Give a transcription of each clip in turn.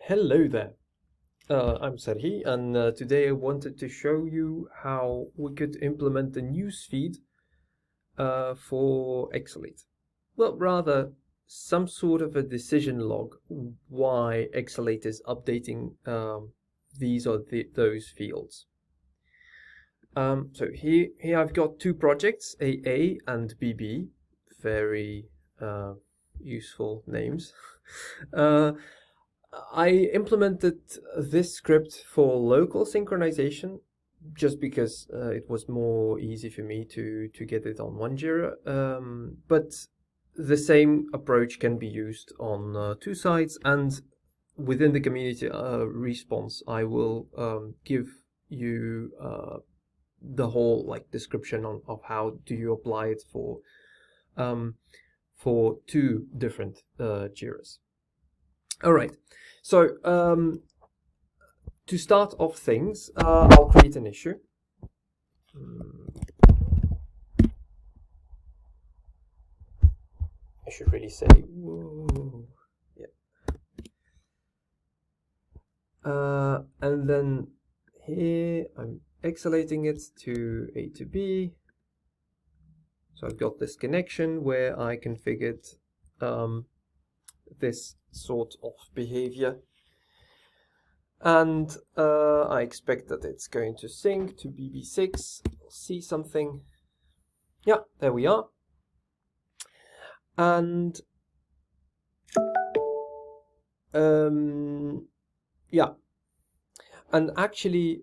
Hello there, I'm Serhi, and today I wanted to show you how we could implement the newsfeed for Exalate. Well, rather, some sort of a decision log why Exalate is updating these or those fields. So here I've got two projects, AA and BB, very useful names. I implemented this script for local synchronization just because it was more easy for me to get it on one Jira. But the same approach can be used on two sides, and within the community response, I will give you the whole description of how do you apply it for two different Jiras. All right, so to start off things, I'll create an issue. I should really say, whoa, yeah. And then here I'm exhalating it to A to B. So I've got this connection where I configured this sort of behavior, and I expect that it's going to sync to BB6. We'll see something. Yeah, there we are. And yeah, and actually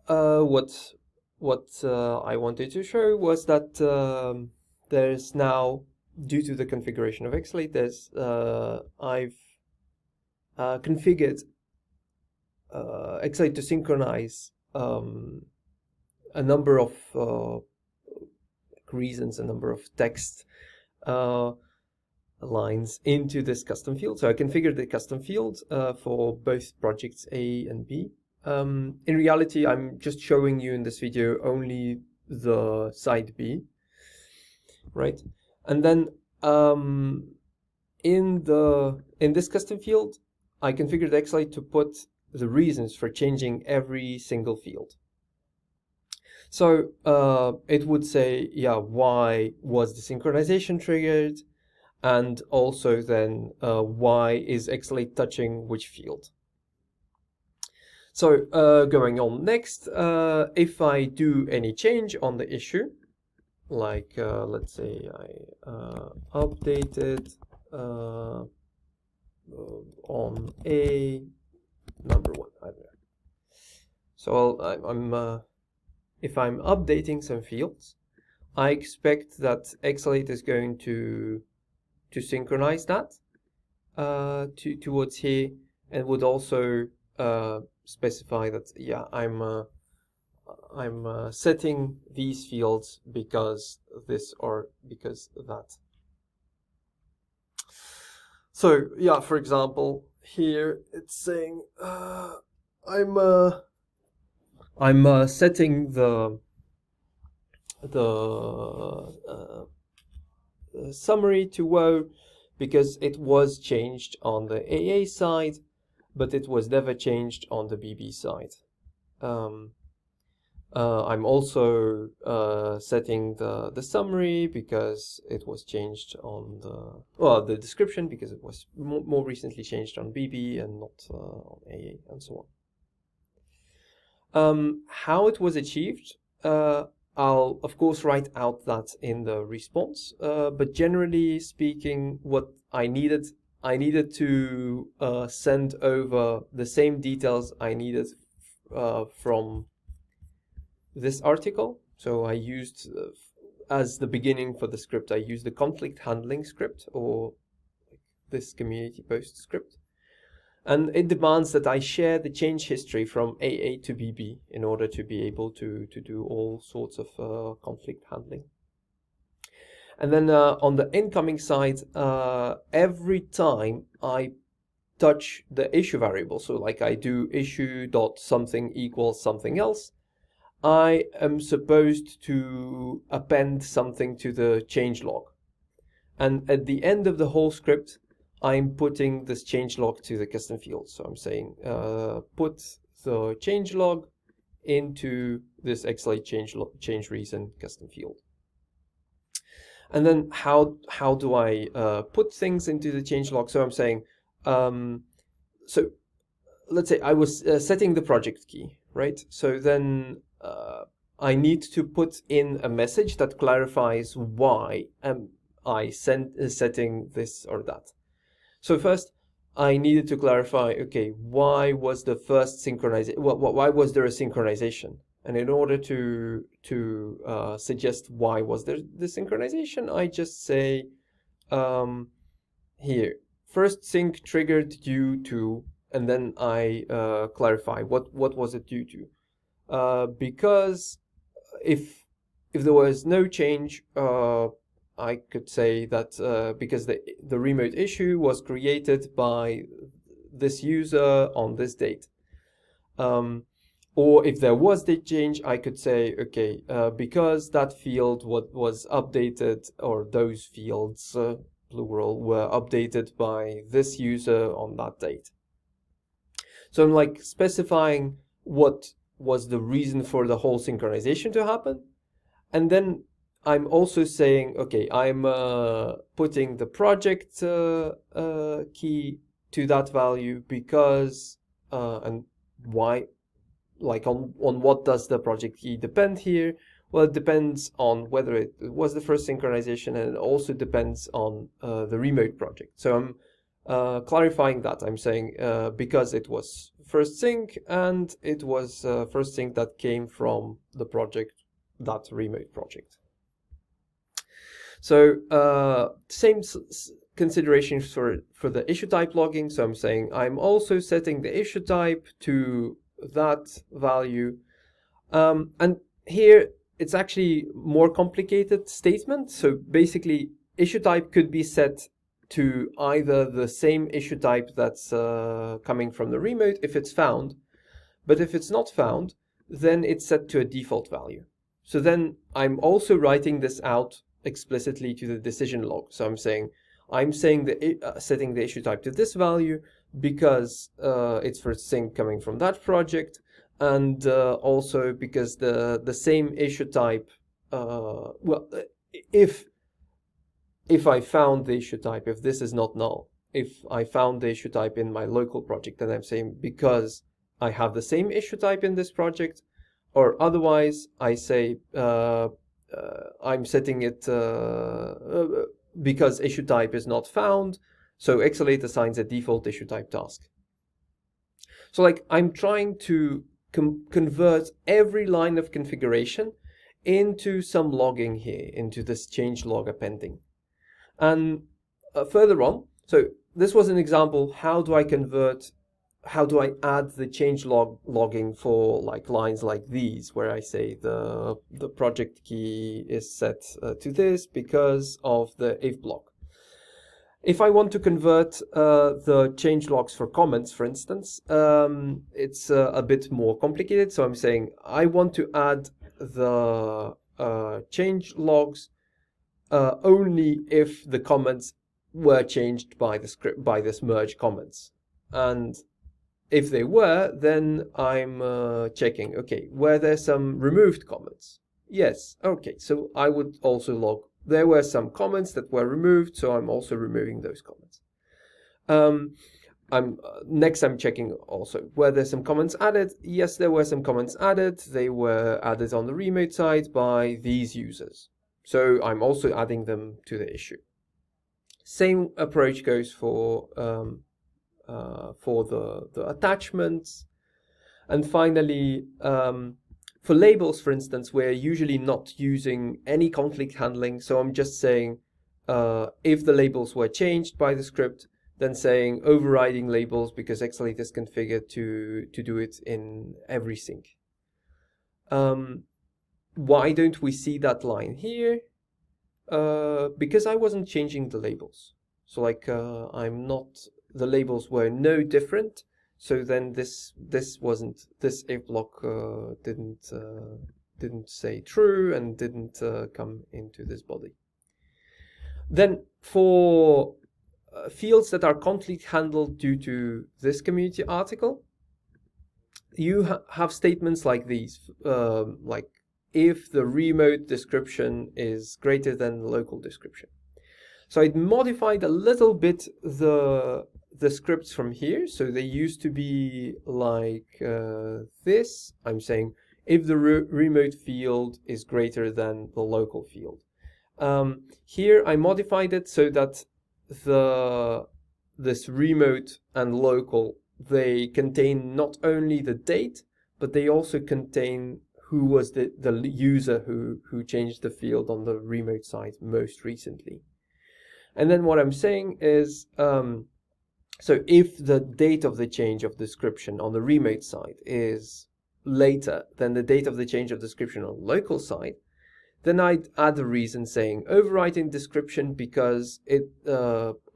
what I wanted to show was that there's now, due to the configuration of Exalate, I've configured Exalate to synchronize a number of reasons, a number of text lines into this custom field. So I configured the custom field for both projects A and B. In reality, I'm just showing you in this video only the side B, right? And then in this custom field, I configured Exalate to put the reasons for changing every single field. So it would say, yeah, why was the synchronization triggered, and also then why is Exalate touching which field. So going on next, if I do any change on the issue, like let's say I updated on A number 1, I don't know. So if I'm updating some fields, I expect that Exalate is going to synchronize that towards here, and would also specify that, yeah, I'm setting these fields because this or because that. So yeah, for example, here it's saying I'm setting the summary to woe because it was changed on the AA side, but it was never changed on the BB side. I'm also setting the summary because it was changed on the description because it was more recently changed on BB and not on AA, and so on. How it was achieved, I'll of course write out that in the response, but generally speaking, what I needed to send over the same details I needed from this article. So I used, as the beginning for the script, I used the conflict handling script, or this community post script. And it demands that I share the change history from AA to BB in order to be able to do all sorts of conflict handling. And then on the incoming side, every time I touch the issue variable, so like I do issue dot something equals something else, I am supposed to append something to the change log. And at the end of the whole script, I'm putting this change log to the custom field. So I'm saying put the change log into this Exalate change reason custom field. And then how do I put things into the change log? So I'm saying, so let's say I was setting the project key, right? So then I need to put in a message that clarifies why am I setting this or that. So first, I needed to clarify, okay, why was the first synchronization? Why was there a synchronization? And in order to suggest why was there the synchronization, I just say here, first sync triggered due to, and then I clarify what was it due to. Because if there was no change, I could say that because the remote issue was created by this user on this date. Or if there was the change, I could say, okay, because that field was updated, or those fields, plural, were updated by this user on that date. So I'm like specifying what was the reason for the whole synchronization to happen. And then I'm also saying, okay, I'm putting the project key to that value because, and why, like on what does the project key depend here? Well, it depends on whether it was the first synchronization, and it also depends on the remote project. So I'm clarifying that. I'm saying because it was first sync, and it was first sync that came from the project, that remote project. So same considerations for the issue type logging. So I'm saying I'm also setting the issue type to that value. And here it's actually more complicated statement. So basically issue type could be set to either the same issue type that's coming from the remote if it's found, but if it's not found, then it's set to a default value. So then I'm also writing this out explicitly to the decision log. So I'm saying setting the issue type to this value because it's first sync coming from that project, and also because the same issue type, well, if I found the issue type, if this is not null, if I found the issue type in my local project, then I'm saying because I have the same issue type in this project, or otherwise I say I'm setting it because issue type is not found, so Exalate assigns a default issue type task. So like I'm trying to convert every line of configuration into some logging here, into this change log appending. And further on, so this was an example, how do I add the change logging for like lines like these, where I say the project key is set to this because of the if block. If I want to convert the change logs for comments, for instance, it's a bit more complicated. So I'm saying I want to add the change logs only if the comments were changed by the script, by this merge comments. And if they were, then I'm checking, okay, were there some removed comments? Yes, okay, so I would also log, there were some comments that were removed, so I'm also removing those comments. Next I'm checking also, were there some comments added? Yes, there were some comments added. They were added on the remote side by these users. So I'm also adding them to the issue. Same approach goes for the attachments. And finally, for labels, for instance, we're usually not using any conflict handling. So I'm just saying if the labels were changed by the script, then saying overriding labels because Exalate is configured to do it in every sync. Why don't we see that line here? Because I wasn't changing the labels. So like the labels were no different. So then this if block didn't say true and didn't come into this body. Then for fields that are currently handled due to this community article, you have statements like these, like if the remote description is greater than the local description. So I modified a little bit the scripts from here. So they used to be like this. I'm saying if the remote field is greater than the local field. Here I modified it so that this remote and local, they contain not only the date, but they also contain who was the user who changed the field on the remote side most recently. And then what I'm saying is, so if the date of the change of description on the remote side is later than the date of the change of description on the local side, then I'd add a reason saying overwriting description because it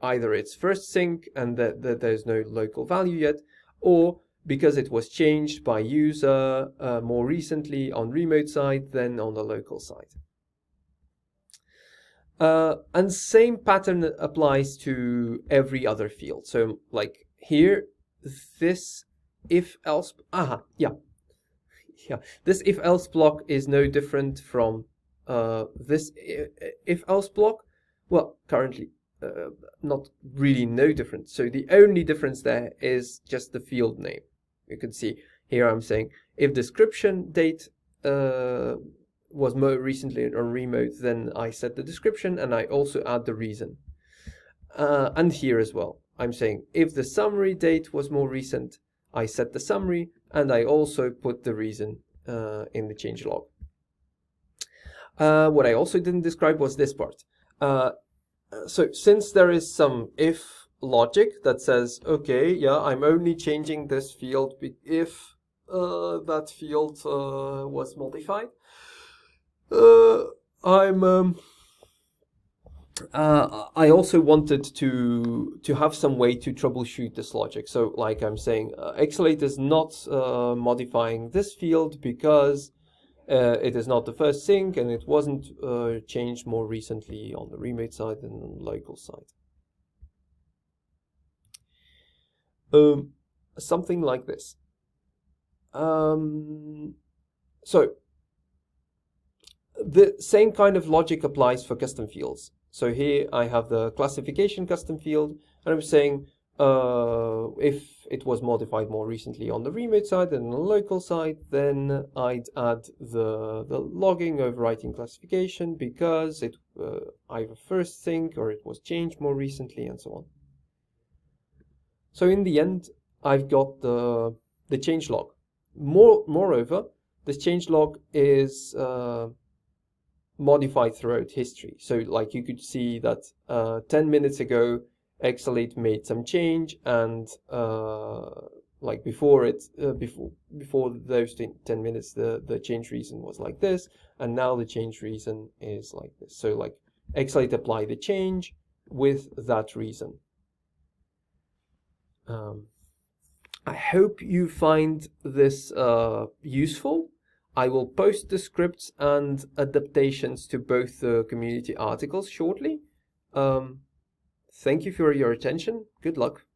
either it's first sync and that there's no local value yet, or because it was changed by user more recently on remote side than on the local side. And same pattern applies to every other field. So like here, this if-else, this if-else block is no different from this if-else block. Well, currently not really no different. So the only difference there is just the field name. You can see here I'm saying if description date was more recently on remote, then I set the description and I also add the reason. And here as well, I'm saying if the summary date was more recent, I set the summary and I also put the reason in the change log. What I also didn't describe was this part. So since there is some if logic that says, okay, yeah, I'm only changing this field if that field was modified, I also wanted to have some way to troubleshoot this logic. So like I'm saying, Exalate is not modifying this field because it is not the first sync and it wasn't changed more recently on the remote side than on the local side. Something like this. So the same kind of logic applies for custom fields. So here I have the classification custom field, and I'm saying if it was modified more recently on the remote side than on the local side, then I'd add the logging overwriting classification because it either first sync or it was changed more recently and so on. So in the end, I've got the change log. Moreover, this change log is modified throughout history. So like you could see that 10 minutes ago, Exalate made some change, and like before those 10 minutes, the change reason was like this, and now the change reason is like this. So like Exalate applied the change with that reason. I hope you find this useful. I will post the scripts and adaptations to both the community articles shortly. Thank you for your attention. Good luck.